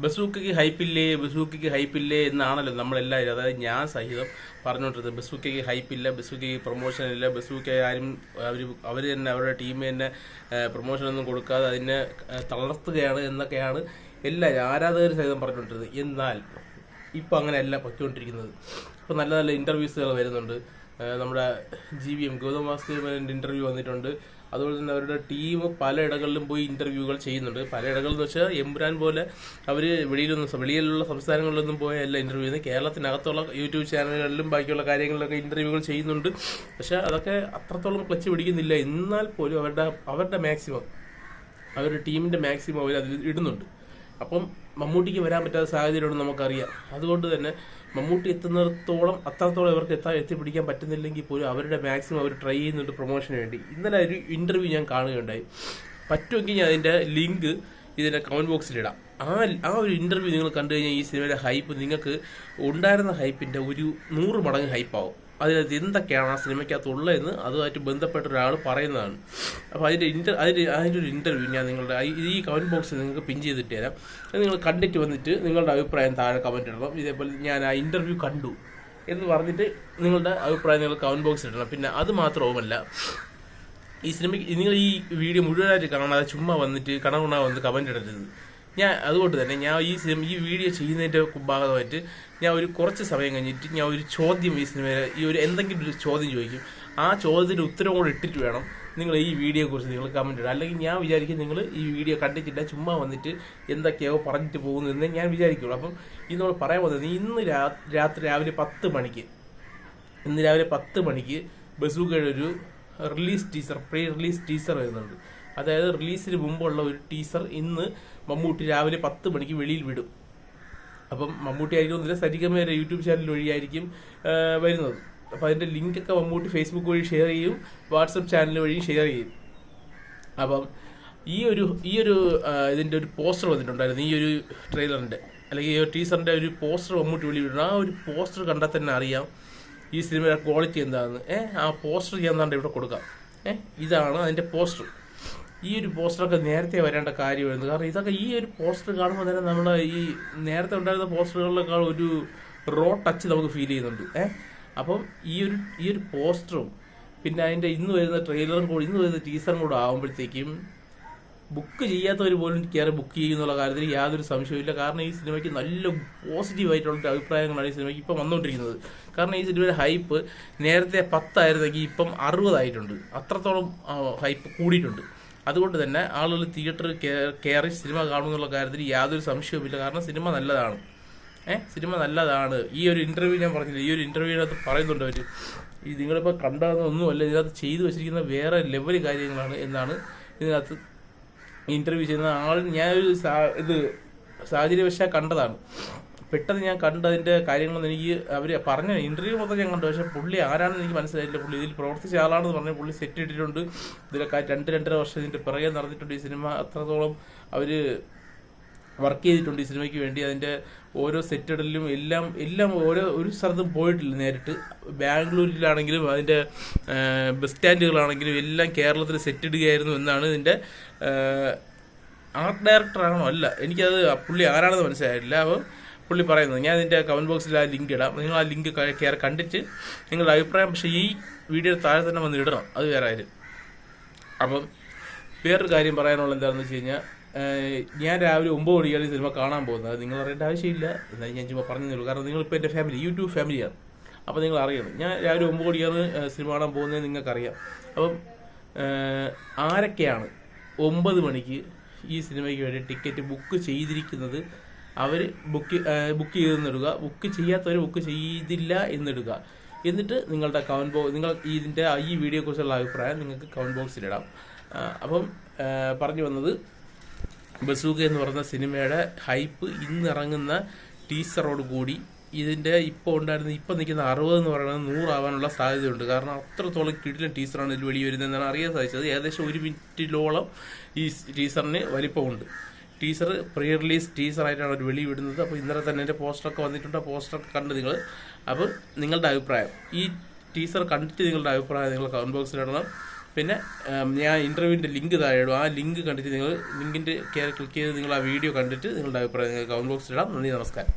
ബസൂക്കയ്ക്ക് ഹൈപ്പില്ലേ എന്നാണല്ലോ നമ്മളെല്ലാവരും, അതായത് ഞാൻ സഹിതം പറഞ്ഞുകൊണ്ടിരുന്നത്. ബസൂക്കയ്ക്ക് ഹൈപ്പില്ല, ബസൂക്കയ്ക്ക് പ്രൊമോഷൻ ഇല്ല, ബസൂക്ക ആരും അവർ തന്നെ അവരുടെ ടീം തന്നെ പ്രൊമോഷനൊന്നും കൊടുക്കാതെ അതിനെ തളർത്തുകയാണ് എന്നൊക്കെയാണ് എല്ലാവരും ആരാധകർ സഹിതം പറഞ്ഞുകൊണ്ടിരുന്നത്. എന്നാൽ ഇപ്പം അങ്ങനെയല്ല പൊയ്ക്കൊണ്ടിരിക്കുന്നത്. ഇപ്പം നല്ല നല്ല ഇൻ്റർവ്യൂസുകൾ വരുന്നുണ്ട്. നമ്മുടെ GVM ഗൗതം വാസുദേവൻ്റെ ഇൻ്റർവ്യൂ വന്നിട്ടുണ്ട്. അതുപോലെ തന്നെ അവരുടെ ടീം പലയിടങ്ങളിലും പോയി ഇൻ്റർവ്യൂകൾ ചെയ്യുന്നുണ്ട്. പലയിടങ്ങളിൽ എന്ന് വെച്ചാൽ എമ്പുരാൻ പോലെ അവർ വെളിയിലുള്ള സംസ്ഥാനങ്ങളിലൊന്നും പോയ എല്ലാ ഇൻ്റർവ്യൂ ചെയ്യുന്നത്. കേരളത്തിനകത്തുള്ള യൂട്യൂബ് ചാനലുകളിലും ബാക്കിയുള്ള കാര്യങ്ങളിലൊക്കെ ഇൻ്റർവ്യൂകൾ ചെയ്യുന്നുണ്ട്. പക്ഷേ അതൊക്കെ അത്രത്തോളം ക്ലച്ച് പിടിക്കുന്നില്ല. എന്നാൽ പോലും അവരുടെ മാക്സിമം, അവരുടെ ടീമിൻ്റെ മാക്സിമം അവർ അതിൽ ഇടുന്നുണ്ട്. അപ്പം മമ്മൂട്ടിക്ക് വരാൻ പറ്റാത്ത സാഹചര്യമാണ് നമുക്കറിയാം. അതുകൊണ്ട് തന്നെ മമ്മൂട്ടി എത്തുന്നിടത്തോളം അത്രത്തോളം ഇവർക്ക് എത്തിപ്പിടിക്കാൻ പറ്റുന്നില്ലെങ്കിൽ പോലും അവരുടെ മാക്സിമം അവർ ട്രൈ ചെയ്യുന്നുണ്ട് പ്രൊമോഷന് വേണ്ടി. ഇന്നലെ ഒരു ഇൻ്റർവ്യൂ ഞാൻ കാണുകയുണ്ടായി. പറ്റുമെങ്കിൽ ഞാൻ അതിൻ്റെ ലിങ്ക് ഇതിൻ്റെ കമൻറ്റ് ബോക്സിലിടാം. ആ ഒരു ഇൻ്റർവ്യൂ നിങ്ങൾ കണ്ടു കഴിഞ്ഞാൽ ഈ സിനിമയുടെ ഹൈപ്പ് നിങ്ങൾക്ക് ഉണ്ടായിരുന്ന ഹൈപ്പിൻ്റെ ഒരു 100 മടങ്ങ് ഹൈപ്പാവും. അതിനകത്ത് എന്തൊക്കെയാണ് ആ സിനിമയ്ക്കകത്തുള്ളതെന്ന് അതുമായിട്ട് ബന്ധപ്പെട്ട ഒരാൾ പറയുന്നതാണ്. അപ്പോൾ അതിൻ്റെ ഒരു ഇൻ്റർവ്യൂ ഞാൻ നിങ്ങളുടെ ഈ കമൻറ്റ് ബോക്സിൽ നിങ്ങൾക്ക് പിൻ ചെയ്തിട്ട് തരാം. നിങ്ങൾ കണ്ടിട്ട് വന്നിട്ട് നിങ്ങളുടെ അഭിപ്രായം താഴെ കമൻറ്റ് ഇടണം. ഇതേപോലെ ഞാൻ ആ ഇൻ്റർവ്യൂ കണ്ടു എന്ന് പറഞ്ഞിട്ട് നിങ്ങളുടെ അഭിപ്രായം നിങ്ങൾ കമൻറ്റ് ബോക്സിൽ ഇടണം. പിന്നെ അത് മാത്രവുമല്ല, ഈ സിനിമയ്ക്ക് നിങ്ങൾ ഈ വീഡിയോ മുഴുവനായിട്ട് കാണാതെ ചുമ്മാ വന്നിട്ട് വന്ന് കമൻറ്റ് ഇടരുത്. അതുകൊണ്ട് തന്നെ ഞാൻ ഈ വീഡിയോ ചെയ്യുന്നതിൻ്റെ ഭാഗമായിട്ട് ഞാൻ ഒരു കുറച്ച് സമയം കഴിഞ്ഞിട്ട് ഞാൻ ഒരു ചോദ്യം ഈ സിനിമയിൽ എന്തെങ്കിലും ഒരു ചോദ്യം ചോദിക്കും. ആ ചോദ്യത്തിൻ്റെ ഉത്തരം കൂടെ ഇട്ടിട്ട് വേണം നിങ്ങൾ ഈ വീഡിയോയെക്കുറിച്ച് നിങ്ങൾ കമൻറ്റ് ഇടുക. അല്ലെങ്കിൽ ഞാൻ വിചാരിക്കും നിങ്ങൾ ഈ വീഡിയോ കണ്ടിട്ടില്ല, ചുമ്മാ വന്നിട്ട് എന്തൊക്കെയോ പറഞ്ഞിട്ട് പോകുന്നു എന്ന് ഞാൻ വിചാരിക്കുള്ളൂ. അപ്പം ഇത് നമ്മൾ പറയാൻ പോകുന്നത് ഇന്ന് രാവിലെ 10 മണിക്ക് ബസൂക്കയുടെ ഒരു പ്രീ റിലീസ് ടീസർ വരുന്നുണ്ട്. അതായത് റിലീസിന് മുമ്പുള്ള ഒരു ടീസർ ഇന്ന് മമ്മൂട്ടി രാവിലെ 10 മണിക്ക് വെളിയിൽ വിടും. അപ്പം മമ്മൂട്ടി ആയിരിക്കും സരിഗമയുടെ യൂട്യൂബ് ചാനൽ വഴിയായിരിക്കും വരുന്നത്. അപ്പം അതിൻ്റെ ലിങ്കൊക്കെ മമ്മൂട്ടി ഫേസ്ബുക്ക് വഴി ഷെയർ ചെയ്യും, വാട്സപ്പ് ചാനൽ വഴി ഷെയർ ചെയ്യും. അപ്പം ഈ ഒരു ഇതിൻ്റെ ഒരു പോസ്റ്റർ വന്നിട്ടുണ്ടായിരുന്നു. ഈ ഒരു ട്രെയിലറിൻ്റെ അല്ലെങ്കിൽ ഈ ടീസറിൻ്റെ ഒരു പോസ്റ്റർ മമ്മൂട്ടി വെളിയിടുന്നു. ആ ഒരു പോസ്റ്റർ കണ്ടാൽ തന്നെ അറിയാം ഈ സിനിമയുടെ ക്വാളിറ്റി എന്താണെന്ന്. ആ പോസ്റ്റർ ഞാൻ എന്താണ്ട് ഇവിടെ കൊടുക്കാം. ഇതാണ് അതിൻ്റെ പോസ്റ്റർ. ഈ ഒരു പോസ്റ്ററൊക്കെ നേരത്തെ വരേണ്ട കാര്യമായിരുന്നു. കാരണം ഇതൊക്കെ ഈ ഒരു പോസ്റ്റർ കാണുമ്പോൾ തന്നെ നമ്മുടെ ഈ നേരത്തെ ഉണ്ടായിരുന്ന പോസ്റ്ററുകളിലേക്കാൾ ഒരു റോ ടച്ച് നമുക്ക് ഫീൽ ചെയ്യുന്നുണ്ട്. അപ്പം ഈ ഒരു പോസ്റ്ററും പിന്നെ അതിൻ്റെ ഇന്ന് വരുന്ന ട്രെയിലറും കൂടി ഇന്ന് വരുന്ന ടീസറും കൂടെ ആകുമ്പോഴത്തേക്കും ബുക്ക് ചെയ്യാത്തവർ പോലും കയറി ബുക്ക് ചെയ്യുന്നുള്ള കാര്യത്തിൽ യാതൊരു സംശയമില്ല. കാരണം ഈ സിനിമയ്ക്ക് നല്ല പോസിറ്റീവായിട്ടുള്ള അഭിപ്രായങ്ങളാണ് ഈ സിനിമയ്ക്ക് ഇപ്പം വന്നുകൊണ്ടിരിക്കുന്നത്. കാരണം ഈ സിനിമയുടെ ഹൈപ്പ് നേരത്തെ 10 ആയിരുന്നെങ്കിൽ ഇപ്പം 60 ആയിട്ടുണ്ട്. അത്രത്തോളം ഹൈപ്പ് കൂടിയിട്ടുണ്ട്. അതുകൊണ്ട് തന്നെ ആളുകൾ തിയേറ്ററിൽ കയറി സിനിമ കാണുമെന്നുള്ള കാര്യത്തിൽ യാതൊരു സംശയവുമില്ല. കാരണം സിനിമ നല്ലതാണ്. ഈ ഒരു ഇൻ്റർവ്യൂ ഞാൻ പറഞ്ഞില്ല, ഈ ഒരു ഇൻ്റർവ്യൂവിനകത്ത് പറയുന്നുണ്ട് അവർ നിങ്ങളിപ്പോൾ കണ്ടതൊന്നുമല്ല, ഇതിനകത്ത് ചെയ്തു വെച്ചിരിക്കുന്ന വേറെ ലെവൽ കാര്യങ്ങളാണ് എന്നാണ് ഇതിനകത്ത് ഇൻ്റർവ്യൂ ചെയ്യുന്ന ആൾ. ഞാനൊരു സാഹചര്യവശാൽ കണ്ടതാണ്. പെട്ടെന്ന് ഞാൻ കണ്ടതിൻ്റെ കാര്യങ്ങളൊന്നും എനിക്ക് അവർ പറഞ്ഞ ഇൻ്റർവ്യൂ മൊത്തം ഞാൻ കണ്ടു. പക്ഷേ പുള്ളി ആരാണെന്ന് എനിക്ക് മനസ്സിലായില്ല. പുള്ളി ഇതിൽ പ്രവർത്തിച്ച ആളാണെന്ന് പറഞ്ഞാൽ പുള്ളി സെറ്റ് ഇട്ടിട്ടുണ്ട്. ഇതിലൊക്കെ 2-2.5 വർഷം ഇതിൻ്റെ പിറകെ നടന്നിട്ടുണ്ട്. ഈ സിനിമ അത്രത്തോളം അവർ വർക്ക് ചെയ്തിട്ടുണ്ട് ഈ സിനിമയ്ക്ക് വേണ്ടി. അതിൻ്റെ ഓരോ സെറ്റിടലിലും എല്ലാം ഒരു സ്ഥലത്തും പോയിട്ടില്ല നേരിട്ട്. ബാംഗ്ലൂരിലാണെങ്കിലും അതിൻ്റെ ബസ് സ്റ്റാൻഡുകളാണെങ്കിലും എല്ലാം കേരളത്തിൽ സെറ്റ് ഇടുകയായിരുന്നു എന്നാണ് ഇതിൻ്റെ ആർട്ട് ഡയറക്ടറാണോ അല്ല എനിക്കത് പുള്ളി ആരാണെന്ന് മനസ്സിലായിട്ടില്ല. അപ്പോൾ പുള്ളി പറയുന്നത് ഞാൻ ഇതിൻ്റെ കമൻറ്റ് ബോക്സിൽ ആ ലിങ്ക് ഇടാം. നിങ്ങൾ ആ ലിങ്ക് കയറി കണ്ടിട്ട് നിങ്ങളുടെ അഭിപ്രായം പക്ഷേ ഈ വീഡിയോ താഴെ തന്നെ വന്ന് ഇടണം. അത് വേറെ കാര്യം. അപ്പം വേറൊരു കാര്യം പറയാനുള്ളത് എന്താണെന്ന് വെച്ച് കഴിഞ്ഞാൽ ഞാൻ രാവിലെ 9 മണിക്കാണ് ഈ സിനിമ കാണാൻ പോകുന്നത്. നിങ്ങൾ അറിയേണ്ട ആവശ്യമില്ല, എന്നാലും ഞാൻ ചുമ്മാ പറഞ്ഞുള്ളൂ. കാരണം നിങ്ങളിപ്പോൾ എൻ്റെ യൂട്യൂബ് ഫാമിലിയാണ്. അപ്പോൾ നിങ്ങൾ അറിയണം ഞാൻ രാവിലെ 9 മണിക്കാണ് സിനിമ കാണാൻ പോകുന്നത് നിങ്ങൾക്കറിയാം. അപ്പം ആരൊക്കെയാണ് 9 മണിക്ക് ഈ സിനിമയ്ക്ക് വേണ്ടി ടിക്കറ്റ് ബുക്ക് ചെയ്തിരിക്കുന്നത് അവർ ബുക്ക് ചെയ്തെന്നിടുക. ബുക്ക് ചെയ്യാത്തവർ ബുക്ക് ചെയ്തില്ല എന്നിടുക. എന്നിട്ട് നിങ്ങളുടെ നിങ്ങൾ ഇതിൻ്റെ ഈ വീഡിയോയെക്കുറിച്ചുള്ള അഭിപ്രായം നിങ്ങൾക്ക് കമൻറ്റ് ബോക്സിലിടാം. അപ്പം പറഞ്ഞു വന്നത് ബസൂക്ക എന്ന് പറയുന്ന സിനിമയുടെ ഹൈപ്പ് ഇന്നിറങ്ങുന്ന ടീസറോട് കൂടി ഇതിൻ്റെ ഇപ്പോൾ നിൽക്കുന്ന 60 എന്ന് പറയുന്നത് 100 ആവാനുള്ള സാധ്യതയുണ്ട്. കാരണം അത്രത്തോളം കിടിലൻ ടീസറാണ് ഇതിൽ വെളി വരുന്നതെന്നാണ് അറിയാൻ സാധിച്ചത്. ഏകദേശം 1 മിനിറ്റിലോളം ഈ ടീസറിന് വലിപ്പമുണ്ട്. ടീസർ പ്രീ റിലീസ് ടീസറായിട്ടാണ് അവർ വെളിവിടുന്നത്. അപ്പോൾ ഇന്നലെ തന്നെ എൻ്റെ പോസ്റ്ററൊക്കെ വന്നിട്ടുണ്ട്. ആ പോസ്റ്ററൊക്കെ കണ്ട് നിങ്ങൾ അപ്പോൾ നിങ്ങളുടെ അഭിപ്രായം ഈ ടീസർ കണ്ടിട്ട് നിങ്ങളുടെ അഭിപ്രായം നിങ്ങൾ കമൻറ്റ് ബോക്സിലിടണം. പിന്നെ ഞാൻ ഇൻ്റർവ്യൂവിൻ്റെ ലിങ്ക് താഴെ ഇടും. ആ ലിങ്ക് കണ്ടിട്ട് നിങ്ങൾ ലിങ്കിൻ്റെ ക്ലിക്ക് ചെയ്ത് നിങ്ങൾ ആ വീഡിയോ കണ്ടിട്ട് നിങ്ങളുടെ അഭിപ്രായം കമൻറ്റ് ബോക്സിൽ ഇടാം. നന്ദി, നമസ്കാരം.